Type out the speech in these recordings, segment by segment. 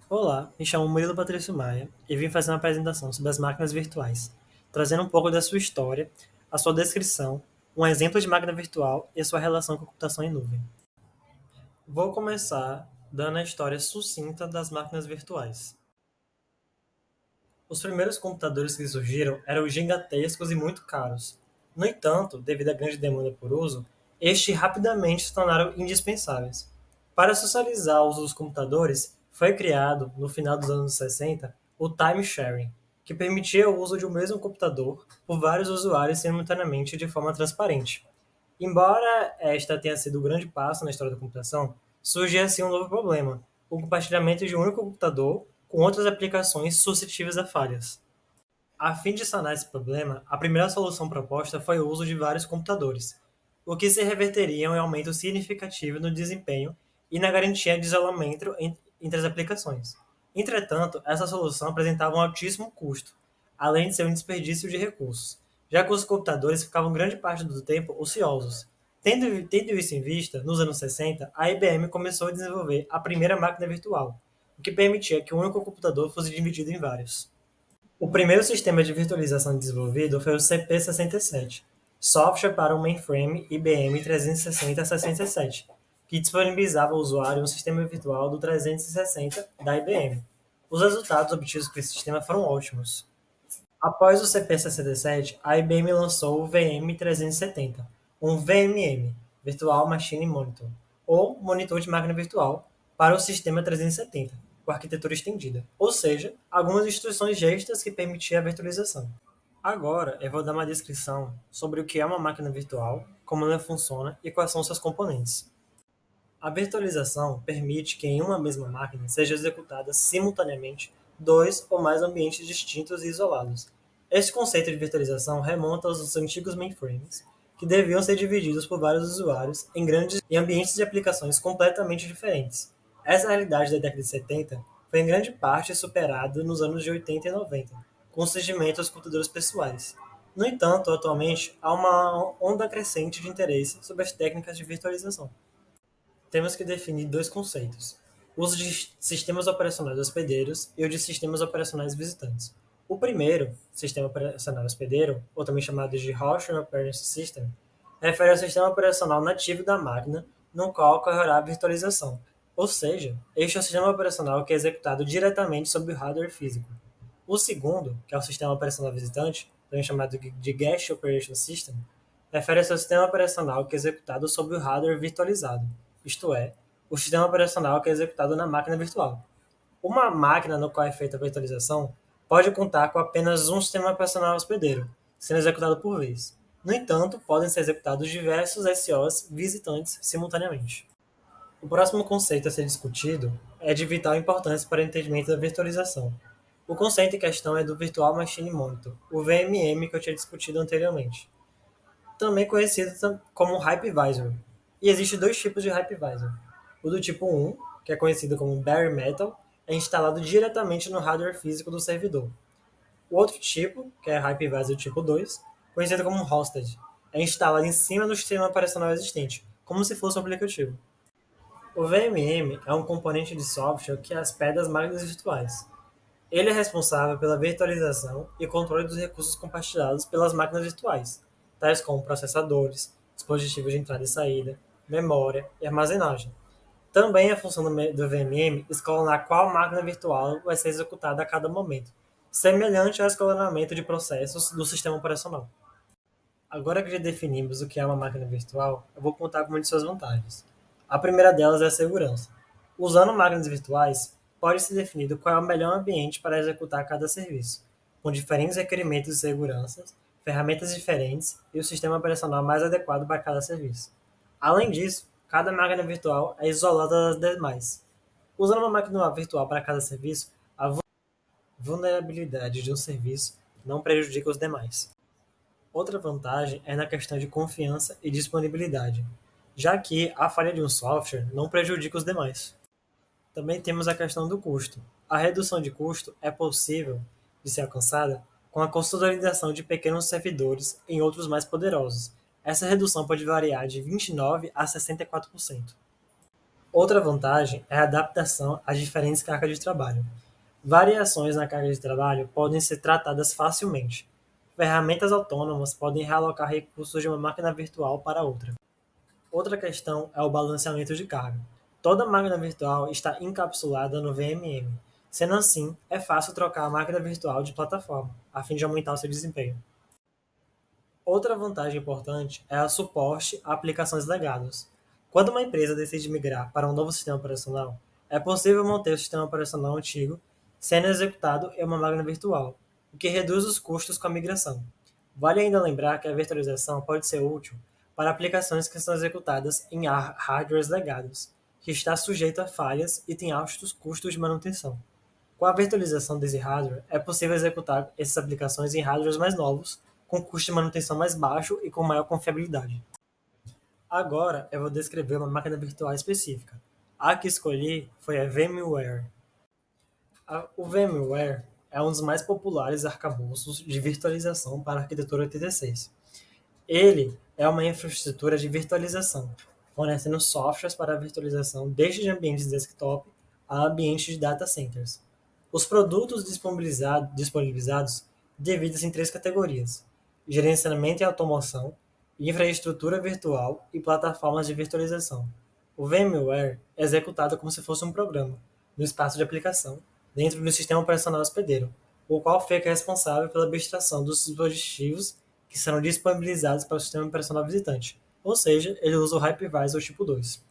Olá, me chamo Murilo Patrício Maia e vim fazer uma apresentação sobre as máquinas virtuais, trazendo um pouco da sua história, a sua descrição, um exemplo de máquina virtual e a sua relação com a computação em nuvem. Vou começar dando a história sucinta das máquinas virtuais. Os primeiros computadores que surgiram eram gigantescos e muito caros. No entanto, devido à grande demanda por uso, estes rapidamente se tornaram indispensáveis. Para socializar o uso dos computadores, foi criado, no final dos anos 60, o time sharing, que permitia o uso de um mesmo computador por vários usuários simultaneamente de forma transparente. Embora esta tenha sido um grande passo na história da computação, surge assim um novo problema: o compartilhamento de um único computador com outras aplicações suscetíveis a falhas. A fim de sanar esse problema, a primeira solução proposta foi o uso de vários computadores, o que se reverteria em um aumento significativo no desempenho e na garantia de isolamento entre as aplicações. Entretanto, essa solução apresentava um altíssimo custo, além de ser um desperdício de recursos, já que os computadores ficavam grande parte do tempo ociosos. Tendo isso em vista, nos anos 60, a IBM começou a desenvolver a primeira máquina virtual, o que permitia que um único computador fosse dividido em vários. O primeiro sistema de virtualização desenvolvido foi o CP67, software para o mainframe IBM 360-67, que disponibilizava ao usuário um sistema virtual do 360 da IBM. Os resultados obtidos com esse sistema foram ótimos. Após o CP67, a IBM lançou o VM370, um VMM, Virtual Machine Monitor, ou monitor de máquina virtual, para o sistema 370, com arquitetura estendida, ou seja, algumas instruções gestas que permitiam a virtualização. Agora eu vou dar uma descrição sobre o que é uma máquina virtual, como ela funciona e quais são seus componentes. A virtualização permite que em uma mesma máquina seja executada simultaneamente dois ou mais ambientes distintos e isolados. Este conceito de virtualização remonta aos antigos mainframes, que deviam ser divididos por vários usuários em grandes e ambientes de aplicações completamente diferentes. Essa realidade da década de 70 foi em grande parte superada nos anos de 80 e 90, com o surgimento dos computadores pessoais. No entanto, atualmente há uma onda crescente de interesse sobre as técnicas de virtualização. Temos que definir dois conceitos: o uso de sistemas operacionais hospedeiros e o de sistemas operacionais visitantes. O primeiro, sistema operacional hospedeiro, ou também chamado de Host Operating System, refere ao sistema operacional nativo da máquina no qual ocorrerá a virtualização, ou seja, este é o sistema operacional que é executado diretamente sobre o hardware físico. O segundo, que é o sistema operacional visitante, também chamado de Guest Operation System, refere-se ao sistema operacional que é executado sobre o hardware virtualizado, isto é, o sistema operacional que é executado na máquina virtual. Uma máquina no qual é feita a virtualização pode contar com apenas um sistema operacional hospedeiro, sendo executado por vez. No entanto, podem ser executados diversos SOs visitantes simultaneamente. O próximo conceito a ser discutido é de vital importância para o entendimento da virtualização. O conceito em questão é do Virtual Machine Monitor, o VMM que eu tinha discutido anteriormente, também conhecido como Hypervisor. E existem dois tipos de Hypervisor. O do tipo 1, que é conhecido como Bare Metal, é instalado diretamente no hardware físico do servidor. O outro tipo, que é Hypervisor tipo 2, conhecido como Hosted, é instalado em cima do sistema operacional existente, como se fosse um aplicativo. O VMM é um componente de software que hospeda as máquinas virtuais. Ele é responsável pela virtualização e controle dos recursos compartilhados pelas máquinas virtuais, tais como processadores, dispositivos de entrada e saída, memória e armazenagem. Também a função do VMM escalonar qual máquina virtual vai ser executada a cada momento, semelhante ao escalonamento de processos do sistema operacional. Agora que já definimos o que é uma máquina virtual, eu vou contar algumas de suas vantagens. A primeira delas é a segurança. Usando máquinas virtuais, pode ser definido qual é o melhor ambiente para executar cada serviço, com diferentes requerimentos de segurança, ferramentas diferentes e o sistema operacional mais adequado para cada serviço. Além disso, cada máquina virtual é isolada das demais. Usando uma máquina virtual para cada serviço, a vulnerabilidade de um serviço não prejudica os demais. Outra vantagem é na questão de confiança e disponibilidade, já que a falha de um software não prejudica os demais. Também temos a questão do custo. A redução de custo é possível de ser alcançada com a consolidação de pequenos servidores em outros mais poderosos. Essa redução pode variar de 29% a 64%. Outra vantagem é a adaptação às diferentes cargas de trabalho. Variações na carga de trabalho podem ser tratadas facilmente. Ferramentas autônomas podem realocar recursos de uma máquina virtual para outra. Outra questão é o balanceamento de carga. Toda máquina virtual está encapsulada no VMM. Sendo assim, é fácil trocar a máquina virtual de plataforma, a fim de aumentar o seu desempenho. Outra vantagem importante é o suporte a aplicações legadas. Quando uma empresa decide migrar para um novo sistema operacional, é possível manter o sistema operacional antigo sendo executado em uma máquina virtual, o que reduz os custos com a migração. Vale ainda lembrar que a virtualização pode ser útil para aplicações que são executadas em hardwares legados, que está sujeito a falhas e tem altos custos de manutenção. Com a virtualização desse hardware, é possível executar essas aplicações em hardwares mais novos, com custo de manutenção mais baixo e com maior confiabilidade. Agora eu vou descrever uma máquina virtual específica. A que escolhi foi a VMware. O VMware é um dos mais populares arcabouços de virtualização para a arquitetura 86. Ele é uma infraestrutura de virtualização, fornecendo softwares para a virtualização desde ambientes desktop a ambientes de data centers. Os produtos disponibilizados dividem-se em três categorias: gerenciamento e automação, infraestrutura virtual e plataformas de virtualização. O VMware é executado como se fosse um programa, no espaço de aplicação, dentro do sistema operacional hospedeiro, o qual fica responsável pela abstração dos dispositivos que serão disponibilizados para o sistema operacional visitante, ou seja, ele usa o Hypervisor tipo 2.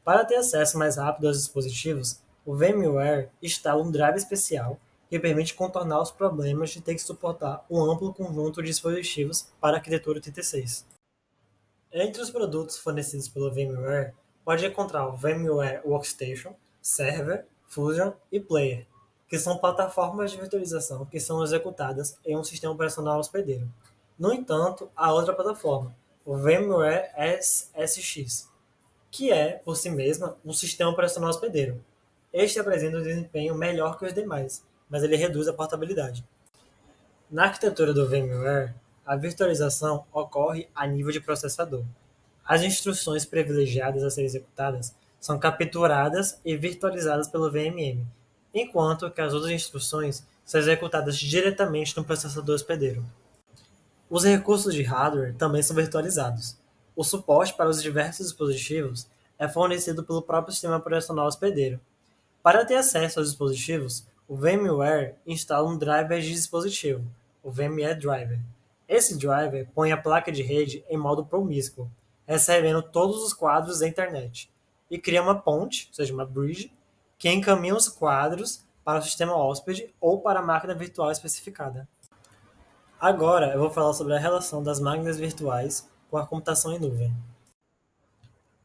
Para ter acesso mais rápido aos dispositivos, o VMware instala um drive especial que permite contornar os problemas de ter que suportar um amplo conjunto de dispositivos para a arquitetura 86. Entre os produtos fornecidos pelo VMware, pode encontrar o VMware Workstation, Server, Fusion e Player, que são plataformas de virtualização que são executadas em um sistema operacional hospedeiro. No entanto, há outra plataforma, o VMware SX, que é, por si mesma, um sistema operacional hospedeiro. Este apresenta um desempenho melhor que os demais, mas ele reduz a portabilidade. Na arquitetura do VMware, a virtualização ocorre a nível de processador. As instruções privilegiadas a serem executadas são capturadas e virtualizadas pelo VMM, enquanto que as outras instruções são executadas diretamente no processador hospedeiro. Os recursos de hardware também são virtualizados. O suporte para os diversos dispositivos é fornecido pelo próprio sistema operacional hospedeiro. Para ter acesso aos dispositivos, o VMware instala um driver de dispositivo, o VMware Driver. Esse driver põe a placa de rede em modo promíscuo, recebendo todos os quadros da internet, e cria uma ponte, ou seja, uma bridge, que encaminha os quadros para o sistema hóspede ou para a máquina virtual especificada. Agora eu vou falar sobre a relação das máquinas virtuais com a computação em nuvem.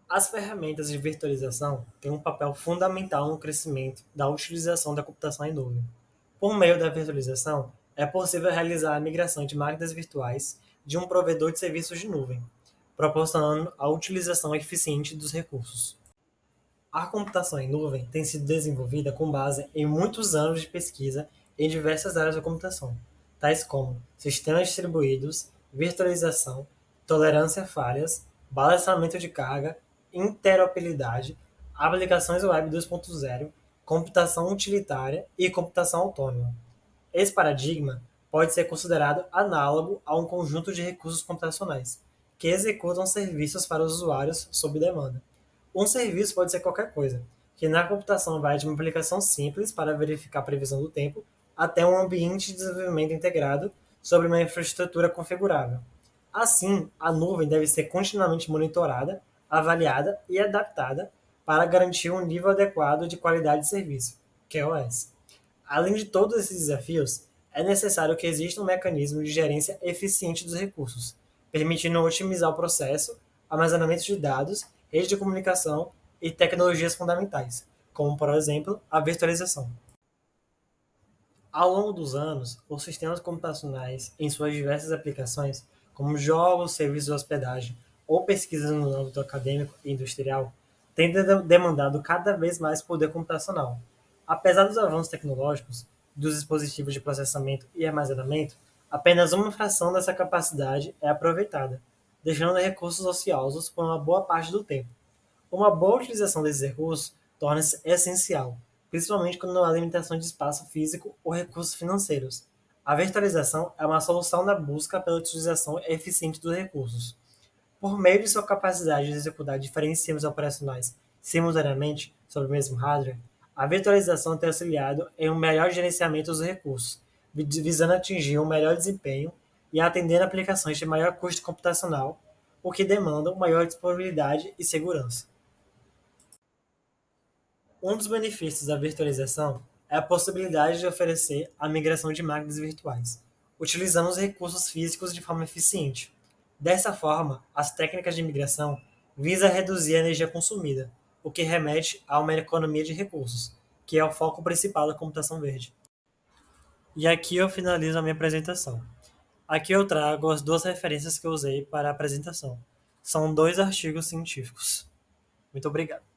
As ferramentas de virtualização têm um papel fundamental no crescimento da utilização da computação em nuvem. Por meio da virtualização, é possível realizar a migração de máquinas virtuais de um provedor de serviços de nuvem, proporcionando a utilização eficiente dos recursos. A computação em nuvem tem sido desenvolvida com base em muitos anos de pesquisa em diversas áreas da computação, tais como sistemas distribuídos, virtualização, tolerância a falhas, balanceamento de carga, interoperabilidade, aplicações web 2.0, computação utilitária e computação autônoma. Esse paradigma pode ser considerado análogo a um conjunto de recursos computacionais, que executam serviços para os usuários sob demanda. Um serviço pode ser qualquer coisa, que na computação vai de uma aplicação simples para verificar a previsão do tempo até um ambiente de desenvolvimento integrado sobre uma infraestrutura configurável. Assim, a nuvem deve ser continuamente monitorada, avaliada e adaptada para garantir um nível adequado de qualidade de serviço, QoS. Além de todos esses desafios, é necessário que exista um mecanismo de gerência eficiente dos recursos, permitindo otimizar o processo, armazenamento de dados, rede de comunicação e tecnologias fundamentais, como, por exemplo, a virtualização. Ao longo dos anos, os sistemas computacionais, em suas diversas aplicações, como jogos, serviços de hospedagem ou pesquisas no âmbito acadêmico e industrial, têm demandado cada vez mais poder computacional. Apesar dos avanços tecnológicos, dos dispositivos de processamento e armazenamento, apenas uma fração dessa capacidade é aproveitada, deixando recursos ociosos por uma boa parte do tempo. Uma boa utilização desses recursos torna-se essencial, principalmente quando não há limitação de espaço físico ou recursos financeiros. A virtualização é uma solução na busca pela utilização eficiente dos recursos. Por meio de sua capacidade de executar diferentes sistemas operacionais simultaneamente sobre o mesmo hardware, a virtualização tem auxiliado em um melhor gerenciamento dos recursos, visando atingir um melhor desempenho e atender aplicações de maior custo computacional, o que demandam maior disponibilidade e segurança. Um dos benefícios da virtualização é a possibilidade de oferecer a migração de máquinas virtuais, utilizando os recursos físicos de forma eficiente. Dessa forma, as técnicas de migração visam reduzir a energia consumida, o que remete a uma economia de recursos, que é o foco principal da computação verde. E aqui eu finalizo a minha apresentação. Aqui eu trago as duas referências que eu usei para a apresentação. São dois artigos científicos. Muito obrigado.